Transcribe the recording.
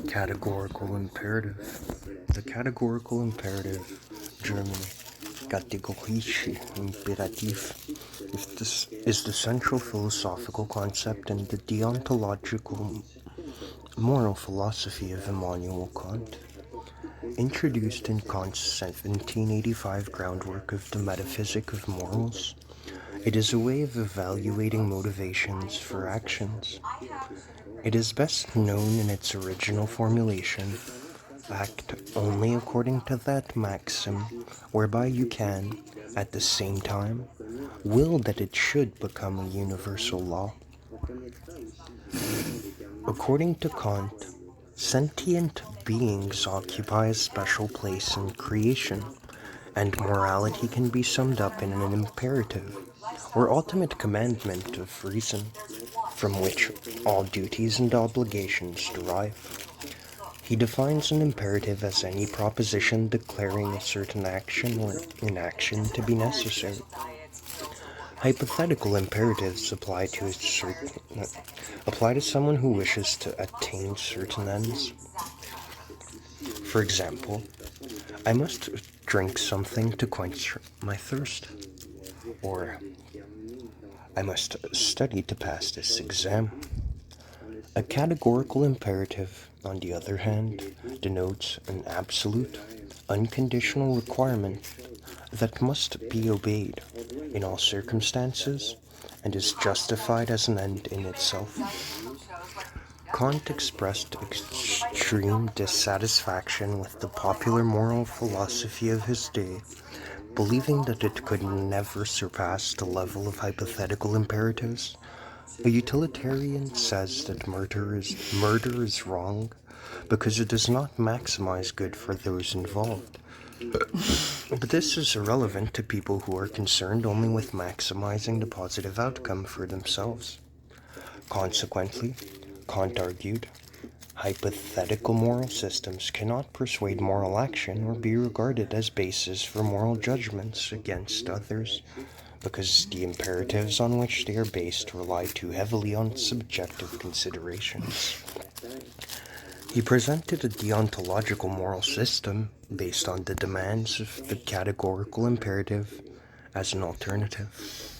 Categorical imperative. The categorical imperative, German Categorische Imperativ, is the central philosophical concept in the deontological moral philosophy of Immanuel Kant. Introduced in Kant's 1785 groundwork of the metaphysic of morals, it is a way of evaluating motivations for actions. It is best known in its original formulation: act only according to that maxim whereby you can, at the same time, will that it should become a universal law. According to Kant, sentient beings occupy a special place in creation, and morality can be summed up in an imperative, or ultimate commandment of reason, from which all duties and obligations derive. He defines an imperative as any proposition declaring a certain action or inaction to be necessary. Hypothetical imperatives apply to someone who wishes to attain certain ends. For example, I must drink something to quench my thirst, or I must study to pass this exam. A categorical imperative, on the other hand, denotes an absolute, unconditional requirement that must be obeyed in all circumstances and is justified as an end in itself. Kant expressed extreme dissatisfaction with the popular moral philosophy of his day, believing that it could never surpass the level of hypothetical imperatives. A utilitarian says that murder is wrong because it does not maximize good for those involved. But this is irrelevant to people who are concerned only with maximizing the positive outcome for themselves. Consequently, Kant argued, hypothetical moral systems cannot persuade moral action or be regarded as bases for moral judgments against others, because the imperatives on which they are based rely too heavily on subjective considerations. He presented a deontological moral system based on the demands of the categorical imperative as an alternative.